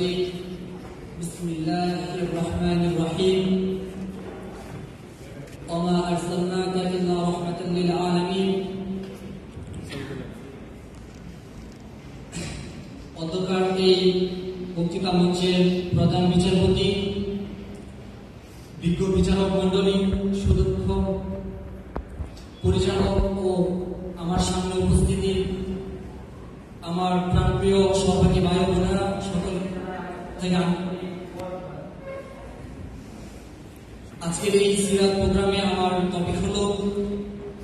الرجيم بسم الله الرحمن الرحيم وما أرسلناك إلا رحمة للعالمين অন্ধকার এই বক্তৃতা মঞ্চের প্রধান বিচারপতি, বিজ্ঞ বিচারক মণ্ডলী, সুদক্ষ পরিচালক ও আমার সামনে উপস্থিতি আমার প্রাণপ্রিয় সহপাঠী ভাই বোনেরা, সকল থেকে আজকের এই সিরাত প্রোগ্রামে আমার টপিক হলো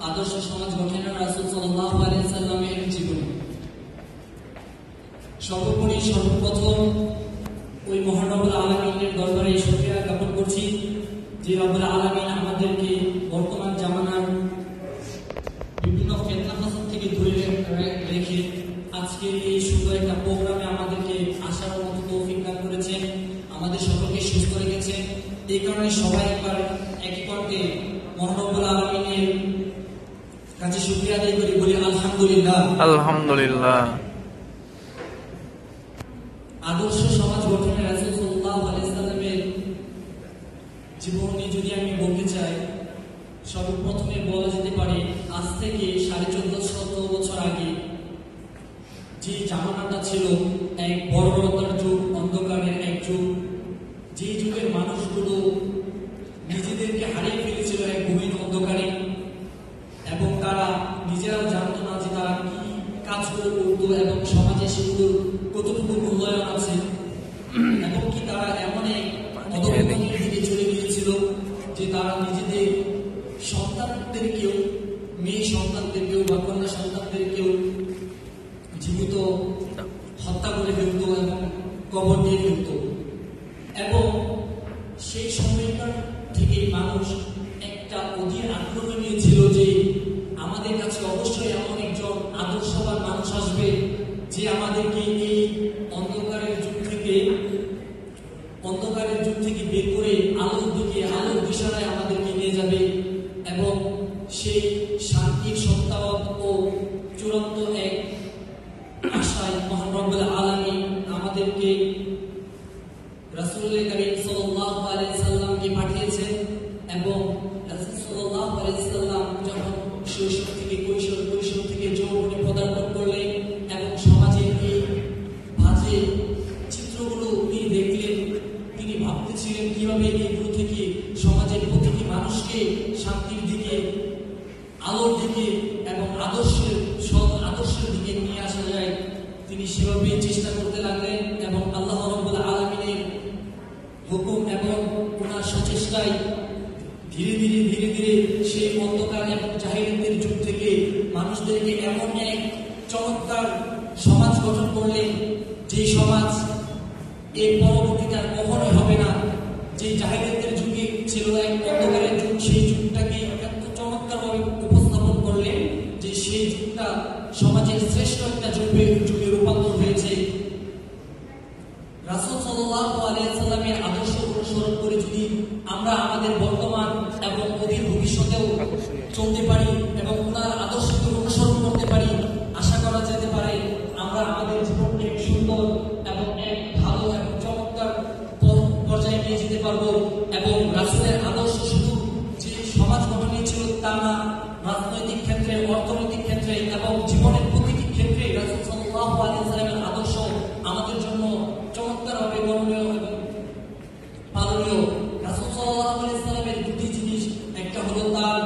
আদর্শ সমাজ গঠনের রাসূল সাল্লাল্লাহু আলাইহি ওয়াসাল্লামের জীবনী। সর্বপ্রথম ওই মহান রব্বুল আলামিনের দরবারে শুকরিয়া জ্ঞাপন করছি যে রব্বুল আলামিন আমাদেরকে বর্তমান জামানার বিভিন্ন ফিতনা ফাসাদ থেকে দূরে রেখে আজকে এই সুন্দর একটা প্রোগ্রামে আমাদেরকে আসার মতো তৌফিক দান করেছেন, আমাদের সকলকে সুস্থ রেখেছেন। এই কারণে সবাই একবার একই কণ্ঠে মহান রব্বুল আলামিনের কাছে শুকরিয়া আদায় করি, বলি আলহামদুলিল্লাহ। আলহামদুলিল্লাহ। আদর্শ সমাজ গঠনে রাসূল সাল্লাল্লাহু আলাইহি ওয়াসাল্লামের জীবনী যদি আমি বলতে চাই, সর্বপ্রথমে বলা যেতে পারে আজ থেকে 1450 বছর আগে যে জামানাটা ছিল এক বর্বরতার যুগ, অন্ধকারের এক যুগ, যে যুগের মানুষগুলো নিজেদেরকে হারিয়ে ফেলেছিল এক গভীর অন্ধকারে, এবং তারা নিজেরাও জানতো না যে তারা কি কাজগুলো করতো এবং সমাজে সেগুলোর কতটুকু মূল্যায়ন আছে, এবং কি তারা এমন এক অধঃপতনের দিকে চলে গিয়েছিল যে তারা নিজেদের সন্তানদেরকেও, মেয়ে সন্তানদেরকেও বা কন্যা সন্তানদেরকেও জীবিত হত্যা করে ফেলত এবং কবর দিয়ে ফেলত। এবং সেই সময়কার থেকে মানুষ একটা অধীর আগ্রহ নিয়েছিল যে আমাদের কাছে অবশ্যই এমন একজন আদর্শবান মানুষ আসবে যে আমাদেরকে এই অন্ধকারের যুগ থেকে বের করে আলোর দিকে, আলোর দিশায় আমাদেরকে নিয়ে যাবে, এবং সেই শান্তির সত্তাবাদ ও চূড়ান্ত এক আশায় মহান রব্বুল আলামিন আমাদেরকে রাসূল করিম সাল্লাল্লাহু আলাইহি ওয়াসাল্লামকে পাঠিয়েছেন। এবং রাসূল সাল্লাল্লাহু আলাইহি ওয়াসাল্লাম যখন শৈশব থেকে কৈশোর থেকে যৌবনে পদার্পণ করলেন এবং সমাজের এই বাজে চিত্রগুলো তিনি দেখলেন, তিনি ভাবতেছিলেন কিভাবে এগুলো থেকে সমাজের প্রতিটি মানুষকে শান্তির দিকে, আলোর দিকে এবং আদর্শের দিকে নিয়ে আসা যায়। তিনি সেভাবে চেষ্টা করতে লাগলেন এবং আল্লাহ রাব্বুল আলামিনের হুকুম এবং ওনার সচেষ্টায় ধীরে ধীরে সেই অন্ধকার এবং জাহিলিয়াতের যুগ থেকে মানুষদেরকে এমন এক চমৎকার সমাজ গঠন করলেন, যে সমাজ এর পরবর্তীতে আর কখনোই হবে না। যে জাহিলিয়াতের যুগে ছিল এক অন্ধকারের যুগ, সেই যুগটাকে এত চমৎকারভাবে উপস্থাপন করলেন যে সেই যুগটা সমাজের শ্রেষ্ঠ একটা যুগে রূপান্তর হয়েছে। রাসূল সাল্লাল্লাহু আলাইহি ওয়াসাল্লামের আদর্শ অনুসরণ করে যদি আমরা আমাদের বর্তমান এবং অদূর ভবিষ্যতেও চলতে পারি এবং ওনার আদর্শকে অনুসরণ করতে পারি, আশা করা যেতে পারে আমরা আমাদের জীবনকে এক সুন্দর এবং এক ভালো এবং চমৎকার পর্যায়ে নিয়ে যেতে পারবো। এবং রাসূলের আদর্শ শুধু যে সমাজ গঠনই ছিল তা না, রাজনৈতিক ক্ষেত্রে, অর্থনৈতিক ক্ষেত্রে এবং জীবনের প্রতিটি ক্ষেত্রে রাসূল সাল্লাল্লাহু আলাইহি ওয়াসাল্লামের আদর্শ আমাদের জন্য চমৎকারভাবে বর্ণনীয় এবং পালনীয়। রাসূল সাল্লাল্লাহু আলাইহি ওয়াসাল্লামের দুটি জিনিস, একটা হলো তার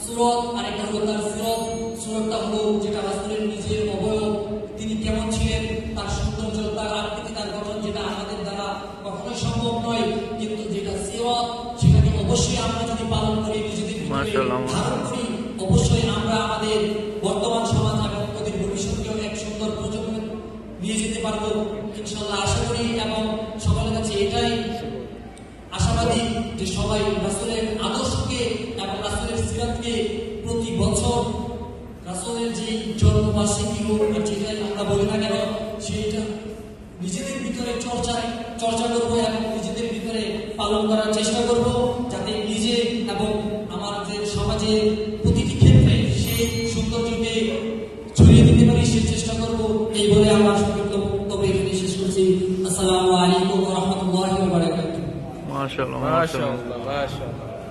সূরত আর একটা হলো তার সিরত। সূরতটা হলো যেটা রাসূলের নিজের অবয়ব, তিনি কেমন ছিলেন, তার সৌন্দর্য, তার আকৃতি, তার গঠন, যেটা আমাদের দ্বারা কখনোই সম্ভব নয়। কিন্তু যেটা সিরত, সেটাকে অবশ্যই আমরা যদি পালন করি, নিজেদের ভিতরে ধারণ করি, অবশ্যই আমরা আমাদের বর্তমান সমাজ এবং অদূর ভবিষ্যতেও এক সুন্দর প্রজন্ম নিয়ে যেতে পারবো ইনশাআল্লাহ, আশা করি। এবং সকলের কাছে এটাই আশাবাদী যে সবাই রাসূলের আদর্শকে এবং রাসূলের সিরাতকে প্রতি বছর রাসূলের যে জন্মবার্ষিকী হোক আর যেটাই আমরা বলি না কেন, সেইটা নিজেদের ভিতরে চর্চা করব এবং নিজেদের ভিতরে পালন করার চেষ্টা করব, যাতে নিজে এবং আমাদের সমাজের প্রতিটি ক্ষেত্রে সেই সৌন্দর্যকে ছড়িয়ে দিতে পারি, সেই চেষ্টা করব। এই বলে আমার সংক্ষিপ্ত বক্তব্য এখানে শেষ করছি। আসসালামু আলাইকুম। মাশাআল্লাহ, মাশাআল্লাহ, মাশাআল্লাহ।